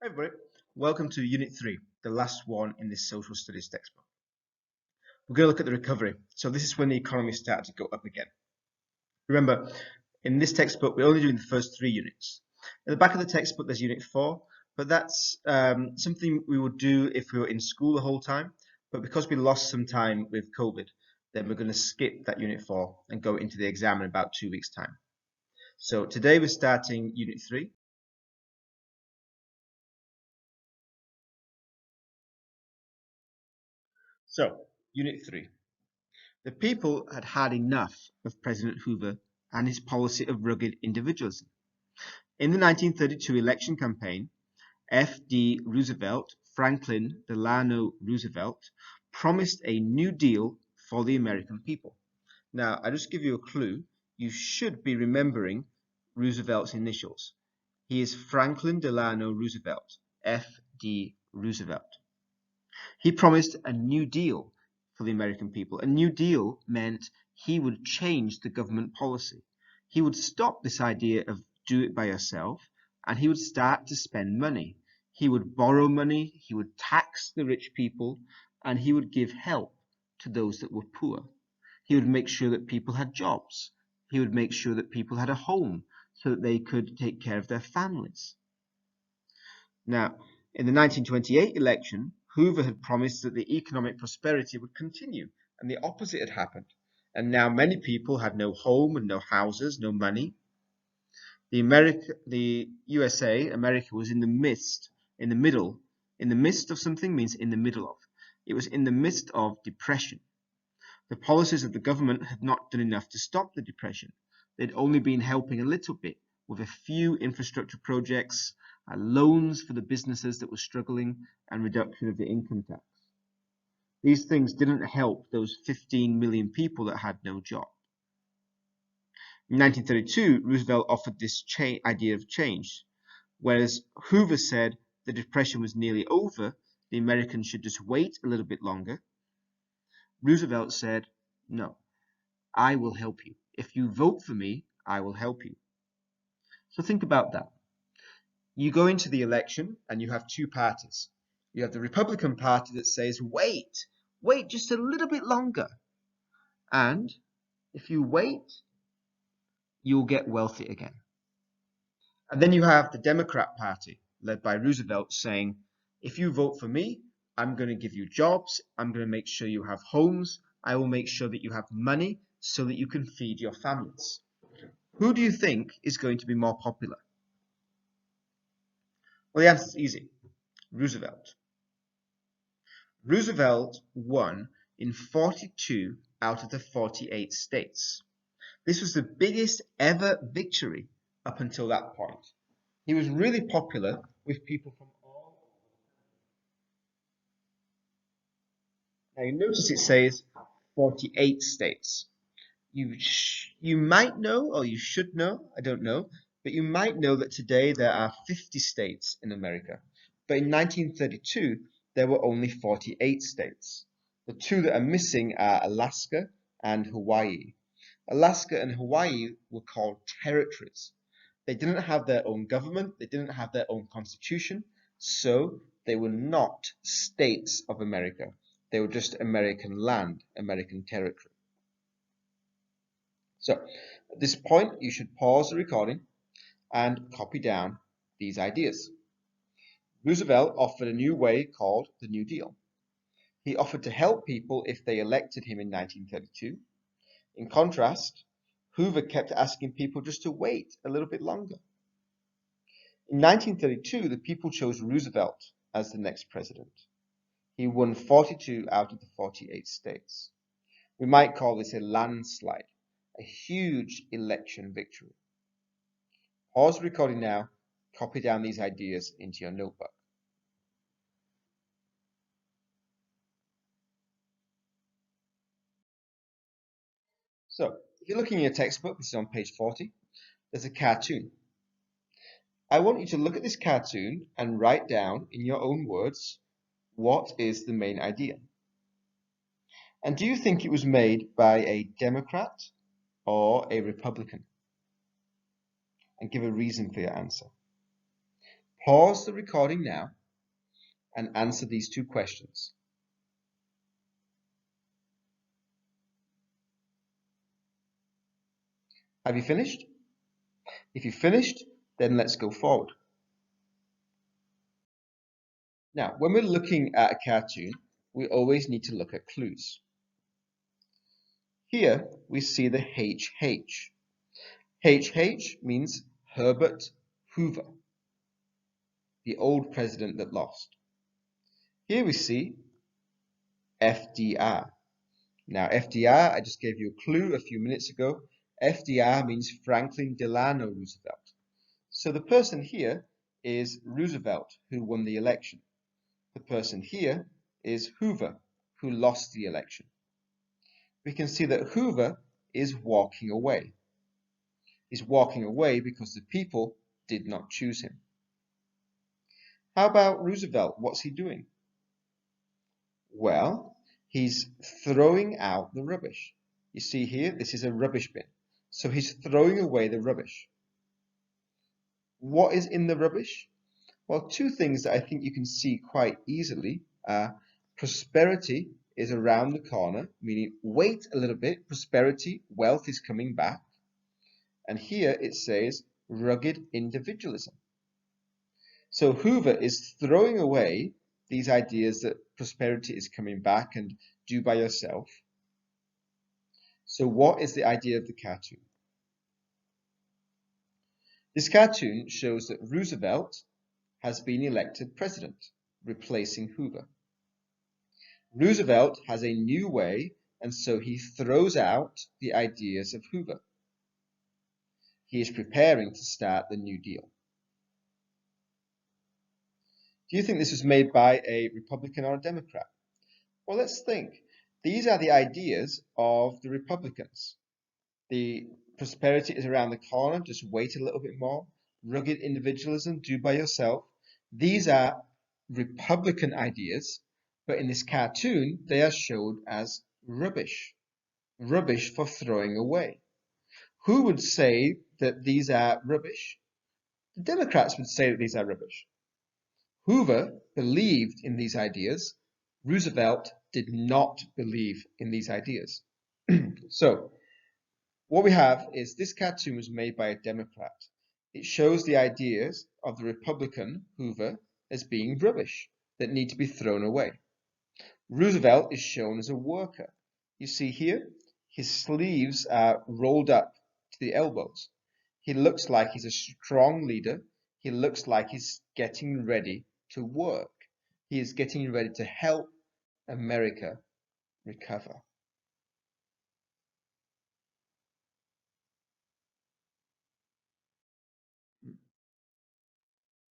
Hi everybody, welcome to Unit 3, the last one in this social studies textbook. We're going to look at the recovery. So this is when the economy started to go up again. Remember, in this textbook we're only doing the first 3 units. At the back of the textbook there's Unit 4, but that's something we would do if we were in school the whole time. But because we lost some time with COVID, then we're going to skip that Unit 4 and go into the exam in about 2 weeks' time. So today we're starting Unit 3. So, Unit 3. The people had had enough of President Hoover and his policy of rugged individualism. In the 1932 election campaign, F.D. Roosevelt, Franklin Delano Roosevelt, promised a New Deal for the American people. Now, I'll just give you a clue. You should be remembering Roosevelt's initials. He is Franklin Delano Roosevelt, F.D. Roosevelt. He promised a New Deal for the American people. A New Deal meant he would change the government policy. He would stop this idea of do it by yourself, and he would start to spend money. He would borrow money, he would tax the rich people, and he would give help to those that were poor. He would make sure that people had jobs. He would make sure that people had a home so that they could take care of their families. Now, in the 1928 election, Hoover had promised that the economic prosperity would continue, and the opposite had happened. And now many people had no home and no houses, no money. The USA, America, was in the midst of something means in the middle of. It was in the midst of depression. The policies of the government had not done enough to stop the depression. They'd only been helping a little bit with a few infrastructure projects, loans for the businesses that were struggling, and reduction of the income tax. These things didn't help those 15 million people that had no job. In 1932, Roosevelt offered this idea of change. Whereas Hoover said the depression was nearly over, the Americans should just wait a little bit longer, Roosevelt said, no, I will help you. If you vote for me, I will help you. So think about that. You go into the election and you have two parties. You have the Republican Party that says, wait just a little bit longer. And if you wait, you'll get wealthy again. And then you have the Democrat Party, led by Roosevelt, saying, if you vote for me, I'm going to give you jobs. I'm going to make sure you have homes. I will make sure that you have money so that you can feed your families. Who do you think is going to be more popular? Well, the answer is easy. Roosevelt. Roosevelt won in 42 out of the 48 states. This was the biggest ever victory up until that point. He was really popular with people from all. Now you notice it says 48 states. You might know, or you should know, I don't know, but you might know that today there are 50 states in America. But in 1932, there were only 48 states. The two that are missing are Alaska and Hawaii. Alaska and Hawaii were called territories. They didn't have their own government, they didn't have their own constitution, so they were not states of America. They were just American land, American territory. So at this point, you should pause the recording and copy down these ideas. Roosevelt offered a new way called the New Deal. He offered to help people if they elected him in 1932. In contrast, Hoover kept asking people just to wait a little bit longer. In 1932, the people chose Roosevelt as the next president. He won 42 out of the 48 states. We might call this a landslide, a huge election victory. Pause the recording now, copy down these ideas into your notebook. So, if you're looking in your textbook, this is on page 40, there's a cartoon. I want you to look at this cartoon and write down in your own words, what is the main idea? And do you think it was made by a Democrat or a Republican? And give a reason for your answer. Pause the recording now and answer these two questions. Have you finished? If you finished, then let's go forward. Now, when we're looking at a cartoon, we always need to look at clues. Here we see the HH. HH means Herbert Hoover, the old president that lost. Here we see FDR. Now FDR, I just gave you a clue a few minutes ago. FDR means Franklin Delano Roosevelt. So the person here is Roosevelt, who won the election. The person here is Hoover, who lost the election. We can see that Hoover is walking away. He's walking away because the people did not choose him. How about Roosevelt? What's he doing? Well, he's throwing out the rubbish. You see here, this is a rubbish bin. So he's throwing away the rubbish. What is in the rubbish? Well, two things that I think you can see quite easily are prosperity is around the corner, meaning wait a little bit, prosperity, wealth is coming back. And here it says rugged individualism. So Hoover is throwing away these ideas that prosperity is coming back and do by yourself. So what is the idea of the cartoon? This cartoon shows that Roosevelt has been elected president, replacing Hoover. Roosevelt has a new way, and so he throws out the ideas of Hoover. He is preparing to start the New Deal. Do you think this was made by a Republican or a Democrat? Well, let's think. These are the ideas of the Republicans. The prosperity is around the corner, just wait a little bit more. Rugged individualism, do by yourself. These are Republican ideas, but in this cartoon, they are shown as rubbish. Rubbish for throwing away. Who would say that these are rubbish? The Democrats would say that these are rubbish. Hoover believed in these ideas. Roosevelt did not believe in these ideas. So, what we have is this cartoon was made by a Democrat. It shows the ideas of the Republican Hoover as being rubbish that need to be thrown away. Roosevelt is shown as a worker. You see here, his sleeves are rolled up to the elbows. He looks like he's a strong leader. He looks like he's getting ready to work. He is getting ready to help America recover.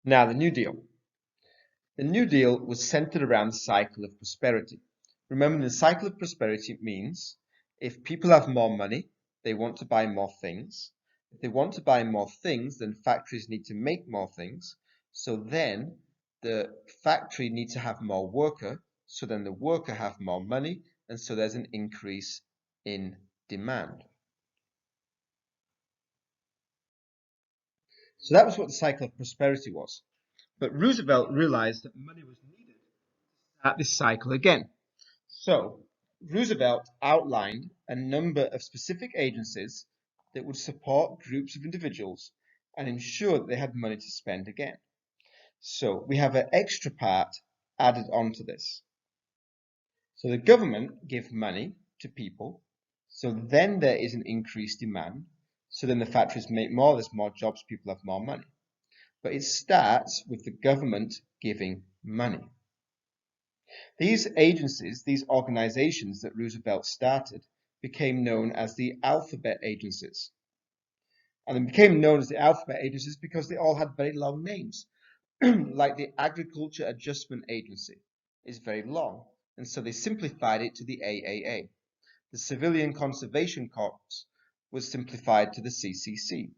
Now, the New Deal. The New Deal was centered around the cycle of prosperity. Remember, the cycle of prosperity means if people have more money, they want to buy more things. If they want to buy more things, then factories need to make more things. So then the factory needs to have more worker. So then the worker have more money. And so there's an increase in demand. So that was what the cycle of prosperity was. But Roosevelt realized that money was needed to start this cycle again. So Roosevelt outlined a number of specific agencies that would support groups of individuals and ensure that they had money to spend again. So we have an extra part added onto this. So the government gives money to people, so then there is an increased demand, so then the factories make more, there's more jobs, people have more money. But it starts with the government giving money. These agencies, these organizations that Roosevelt started, became known as the alphabet agencies. And they became known as the alphabet agencies because they all had very long names. Like the Agriculture Adjustment Agency is very long, and so they simplified it to the AAA. The Civilian Conservation Corps was simplified to the CCC.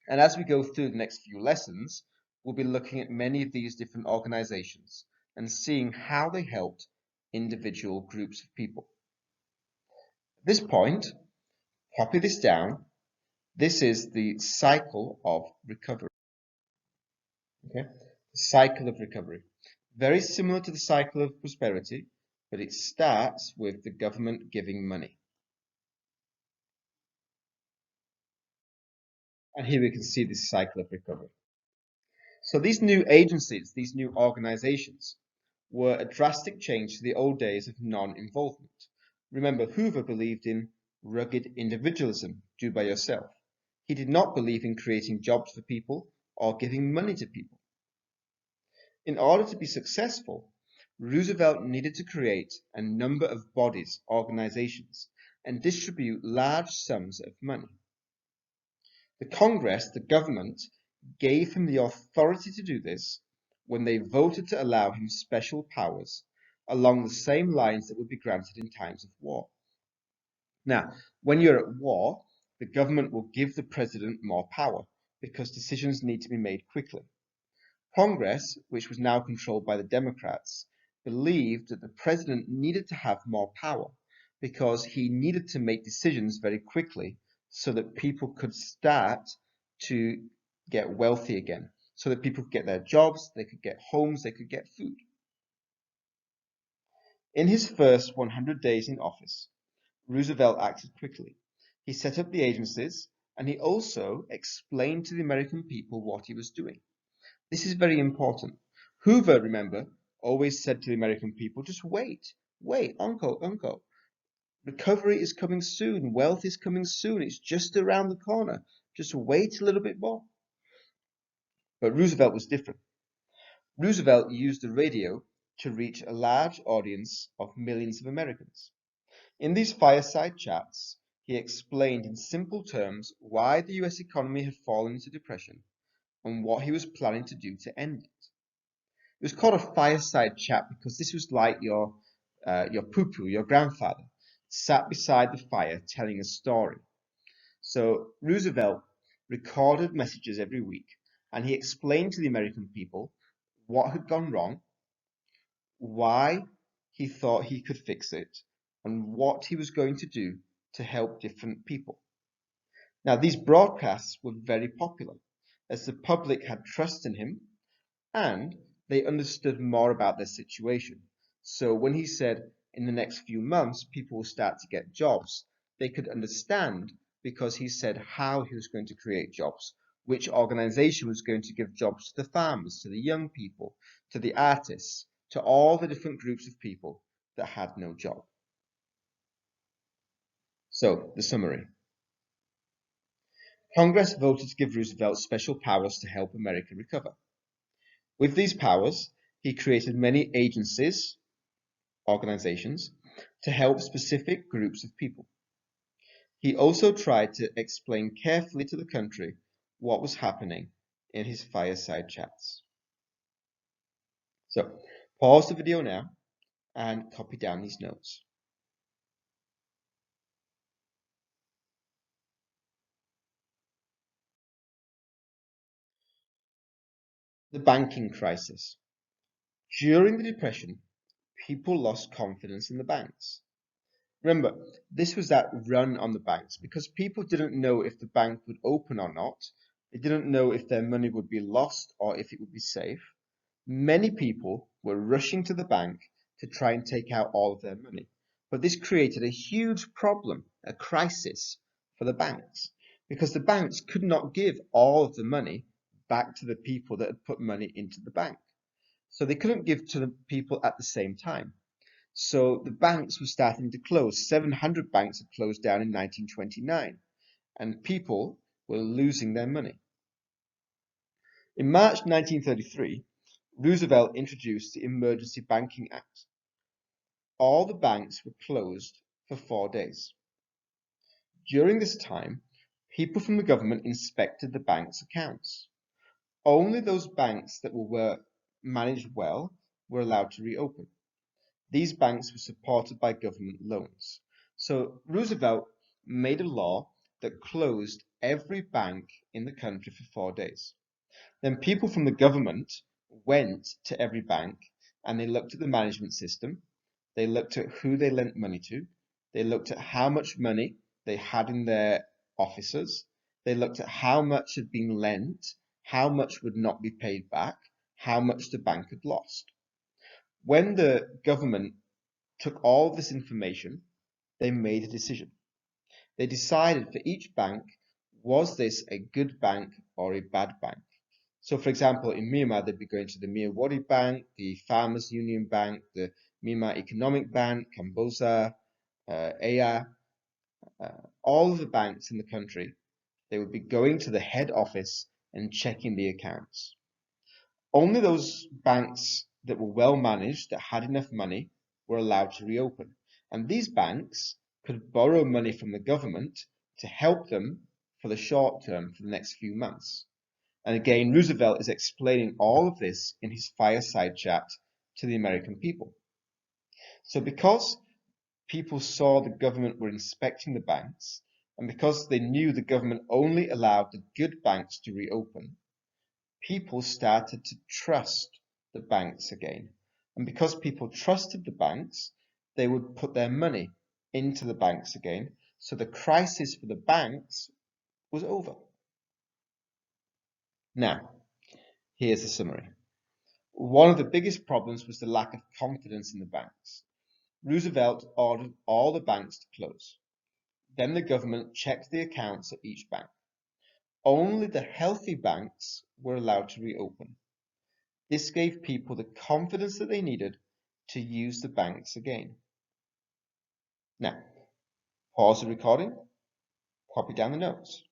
And as we go through the next few lessons, we'll be looking at many of these different organizations and seeing how they helped individual groups of people. At this point, copy this down. This is the cycle of recovery. Okay? The cycle of recovery. Very similar to the cycle of prosperity, but it starts with the government giving money. And here we can see this cycle of recovery. So these new agencies, these new organizations, were a drastic change to the old days of non-involvement. Remember, Hoover believed in rugged individualism, do by yourself. He did not believe in creating jobs for people or giving money to people. In order to be successful, Roosevelt needed to create a number of bodies, organizations, and distribute large sums of money. The Congress, the government, gave him the authority to do this when they voted to allow him special powers along the same lines that would be granted in times of war. Now, when you're at war, the government will give the president more power because decisions need to be made quickly. Congress, which was now controlled by the Democrats, believed that the president needed to have more power because he needed to make decisions very quickly so that people could start to get wealthy again, so that people could get their jobs, they could get homes, they could get food. In his first 100 days in office, Roosevelt acted quickly. He set up the agencies, and he also explained to the American people what he was doing. This is very important. Hoover, remember, always said to the American people, just wait, uncle. Recovery is coming soon. Wealth is coming soon. It's just around the corner. Just wait a little bit more. But Roosevelt was different. Roosevelt used the radio to reach a large audience of millions of Americans. In these fireside chats, he explained in simple terms why the US economy had fallen into depression and what he was planning to do to end it. It was called a fireside chat because this was like your poo-poo, your grandfather, sat beside the fire telling a story. So Roosevelt recorded messages every week, and he explained to the American people what had gone wrong, why he thought he could fix it, and what he was going to do to help different people. Now, these broadcasts were very popular as the public had trust in him and they understood more about their situation. So when he said, in the next few months, people will start to get jobs, they could understand because he said how he was going to create jobs, which organization was going to give jobs to the farmers, to the young people, to the artists, to all the different groups of people that had no job. So, the summary. Congress voted to give Roosevelt special powers to help America recover. With these powers, he created many agencies, organizations, to help specific groups of people. He also tried to explain carefully to the country what was happening in his fireside chats. So, pause the video now and copy down these notes. The banking crisis. During the Depression, people lost confidence in the banks. Remember, this was that run on the banks because people didn't know if the bank would open or not. They didn't know if their money would be lost or if it would be safe. Many people were rushing to the bank to try and take out all of their money. But this created a huge problem, a crisis for the banks, because the banks could not give all of the money back to the people that had put money into the bank. So they couldn't give to the people at the same time. So the banks were starting to close. 700 banks had closed down in 1929, and people were losing their money. In March 1933, Roosevelt introduced the Emergency Banking Act. All the banks were closed for 4 days. During this time, people from the government inspected the bank's accounts. Only those banks that were managed well were allowed to reopen. These banks were supported by government loans. So Roosevelt made a law that closed every bank in the country for 4 days. Then people from the government went to every bank and they looked at the management system. They looked at who they lent money to. They looked at how much money they had in their offices. They looked at how much had been lent, how much would not be paid back, how much the bank had lost. When the government took all of this information, they made a decision. They decided for each bank, was this a good bank or a bad bank? So, for example, in Myanmar, they'd be going to the Myanmar Bank, the Farmers Union Bank, the Myanmar Economic Bank, Kamboza, AYA, all of the banks in the country. They would be going to the head office and checking the accounts. Only those banks that were well managed, that had enough money, were allowed to reopen. And these banks could borrow money from the government to help them for the short term, for the next few months. And again, Roosevelt is explaining all of this in his fireside chat to the American people. So because people saw the government were inspecting the banks, and because they knew the government only allowed the good banks to reopen, people started to trust the banks again. And because people trusted the banks, they would put their money into the banks again. So the crisis for the banks was over. Now, here's the summary. One of the biggest problems was the lack of confidence in the banks. Roosevelt ordered all the banks to close. Then the government checked the accounts at each bank. Only the healthy banks were allowed to reopen. This gave people the confidence that they needed to use the banks again. Now, pause the recording, copy down the notes.